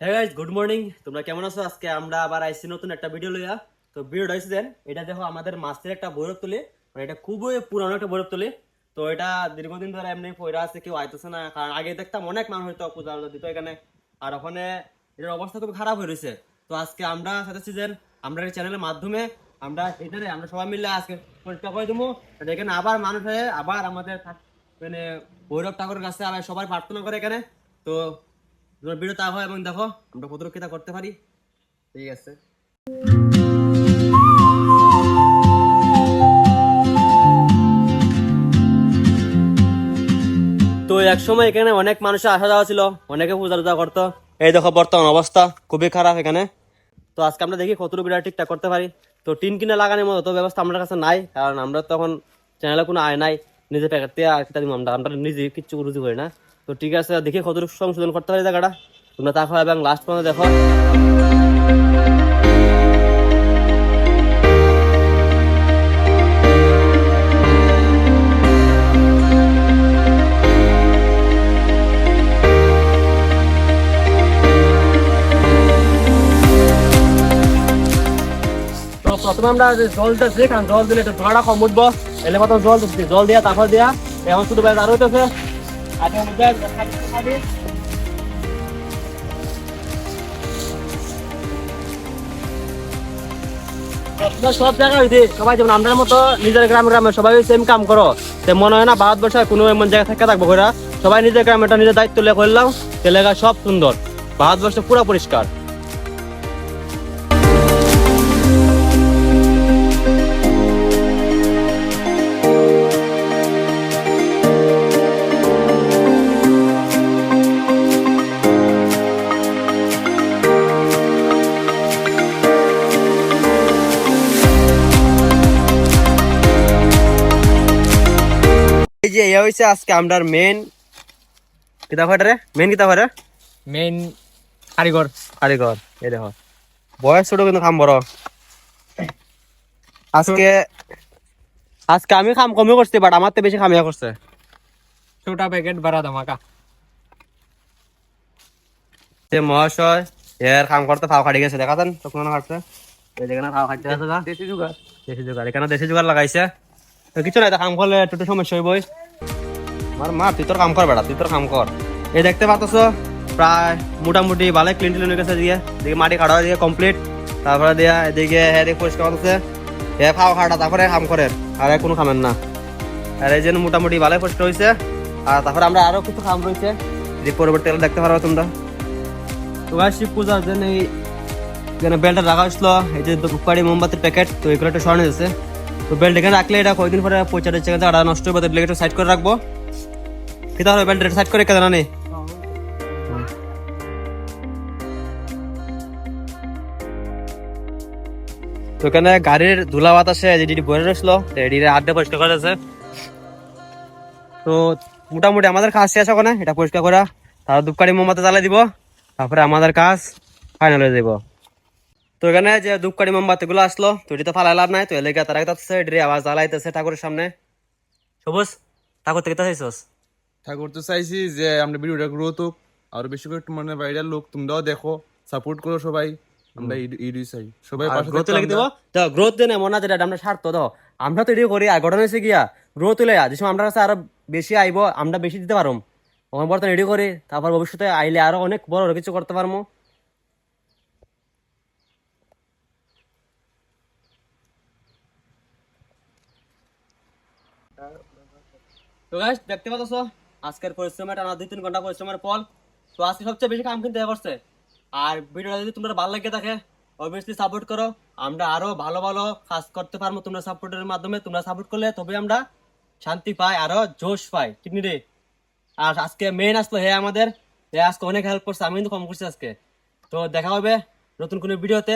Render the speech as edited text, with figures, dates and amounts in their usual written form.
হ্যাঁ guys, good morning. তোমরা কেমন আছো? আজকে আমরা আবার আইছি নতুন একটা ভিডিও লইয়া। তো ভিডিওটা হইছে দেন, এটা দেখো আমাদের মাছের একটা ভৈরব তুলি, মানে এটা খুবই পুরানো একটা ভৈরব তুলি। তো এটা দীর্ঘদিন ধরে এমনি পয়রা আছে, কেউ আইতেছে না। কারণ আগে দেখতাম অনেক মানুষ হইতো পূজা দিত এখানে, আর ওখানে এটার অবস্থা খুব খারাপ হয়ে রয়েছে। তো আজকে আমরা চাইতেছি যে আমরা এই চ্যানেলের মাধ্যমে আমরা সবাই মিলে আজকে পরিষ্কার করে দেবো। এখানে আবার মানুষ হয়ে আবার আমাদের মানে ভৈরব ঠাকুরের কাছে আবার সবাই প্রার্থনা করে এখানে। তো তোমার ভিডিও তা হয় এবং দেখো আমরা কত রক্ষিতা করতে পারি। ঠিক আছে, তো এক সময় এখানে অনেক মানুষের আসা যাওয়া ছিল, অনেকে পূজা টুজা করতো। এই দেখো বর্তমান অবস্থা খুবই খারাপ এখানে। তো আজকে আমরা দেখি কতটুকু ভিডিও ঠিকঠাক করতে পারি। তো টিন কিনে লাগানোর মতো তো ব্যবস্থা আমাদের কাছে নাই, কারণ আমরা তখন চ্যানেলে কোনো আয় নাই। নিজে প্যাকেট দিয়ে আমরা নিজে কিচ্ছু রুজি করি না। তো ঠিক আছে, দেখি কতটুকু সংশোধন করতে পারি জায়গাটা। তোমরা তাকো এবং লাস্ট পর্যন্ত দেখো। তো প্রথমে আমরা জল দিতেছি, কারণ জল দিলে একটু ধোঁয়াটা কম উঠবো। এলে প্রথম জল দিচ্ছি, জল দিয়া তারপর দিয়া এখন শুধু আরো হইতেছে। সব জায়গায় হইতে সবাই যেমন আমরা মতো নিজের গ্রামে সবাই সেম কাম করো, মনে হয় না ভারতবর্ষে কোনো এমন জায়গায় থেকে থাকবো ঘোরা। সবাই নিজের গ্রামে নিজের দায়িত্ব লিয়ে করলাম, এলাকা সব সুন্দর, ভারতবর্ষ পুরো পরিষ্কার। এই যে ইয়া হইছে আজকে আমরার মেন কিতাব রে, মেন কিতাব রে, মেইন কারিগর। কারিগর। এই দেখো বয়স ছোট কিন্তু কাম বড়। আজকে আজকে আমি কাম কমই করছি, বাট আমার তো বেশি কামিয়া করছে। ছোটা প্যাকেট বাড়া ধামাকা। সে মহাশয় এর কাম করতে ফাও খাটি গেছে, দেখাতেন তখন কাটছে। এই যেখানে ফাও খাটতে আছে না, দেশি জুগার। দেশি জোগাড়, এখানে দেশি জোগাড় লাগাইছে। তো কিছু নাই, কাম করলে একটু সমস্যা হইবই। আমার মা তুই তোর কাম কর বেটা, তুই তোর কাম কর। এই দেখতে পাচ্ছ প্রায় মোটামুটি ভালো ক্লিন টিন হয়ে গেছে। দিকে মাটি কাটা দিয়ে কমপ্লিট, তারপরে দিয়া এদিকে এদিকে পরিষ্কার করতেছে। এ ফাও খাটা তারপরে কাম করেন, আর কোনো খামেন না। আর এই জন্য মোটামুটি ভালো পরিষ্কার হয়েছে। আর তারপরে আমরা আরো কিছু কাম রয়েছে, যে পরবর্তী দেখতে পারবো তোমরা। তো শিব পূজার জন্য এই বেলটা রাখা হয়েছিল, এই যে ধূপকাঠি মোমবাতির প্যাকেট, তো এগুলো একটু সরানো যাচ্ছে। তো বেল্ট এখানে রাখলে এটা কয়েকদিন পরে পয়সা দিচ্ছে, নষ্ট হবে, একটু সাইড করে রাখবো। কি তাহলে বেল্ট সাইড করে কেন নেই। তো এখানে গাড়ির ধুলা বাতাসে যেটি বয়ে রয়েছিল এটির আড্ডা পরিষ্কার করা আছে। তো মোটামুটি আমাদের কাজ শেষ ওখানে, এটা পরিষ্কার করা, তারপর ধূপকাঠি মোমবাতি জ্বালাই দিব, তারপরে আমাদের কাজ ফাইনাল হয়ে যাব। তো এখানে যে ধূপকাঠি মোমবাতি গুলো আসলো, তো এটি তো ফালাই লাভ নাই, তো এলাকা তারা এটি আবার জ্বালাইতেছে ঠাকুরের সামনে। সবুজ ঠাকুর থেকে চাইছস? ঠাকুর তো চাইছি যে আমরা ভিডিওটা গ্রোথ হোক, আর বেশি করে মানে বাইরের লোক তোমরাও দেখো, সাপোর্ট করো সবাই। আমরা ইডি চাই সবাই পাশে গ্রোথ থাকতে লেগে দিব। তো গ্রোথ দেন এমন না যেটা আমরা স্বার্থ দাও, আমরা তো এটি করি। আর ঘটনা হয়েছে গিয়া গ্রোথ হলে যে সময় আমরা কাছে আরো বেশি আইব, আমরা বেশি দিতে পারবো। তখন বর্তমানে রেডি করি, তারপর ভবিষ্যতে আইলে আরো অনেক বড় কিছু করতে পারবো। তো গাইস দেখতে পাচ্ছ আজকের পরিশ্রমটা টানা 2-3 ঘন্টা পরিশ্রমের ফল। তো আজকে সবচেয়ে বেশি কাম কিন্তু করছে। আর ভিডিওটা যদি তোমরা ভালো লাগে থাকে অবভিয়াসলি সাপোর্ট করো, আমরা আরো ভালো ভালো কাজ করতে পারবো তোমরা সাপোর্টের মাধ্যমে। তোমরা সাপোর্ট করলে তবে আমরা শান্তি পাই, আরো জোশ পাই, ঠিক নি রে? আর আজকে মেইন আসলো হে আমাদের, হে আজকে অনেক হেল্প করছে, আমি কিন্তু কম করছি আজকে। তো দেখা হবে নতুন কোনো ভিডিওতে।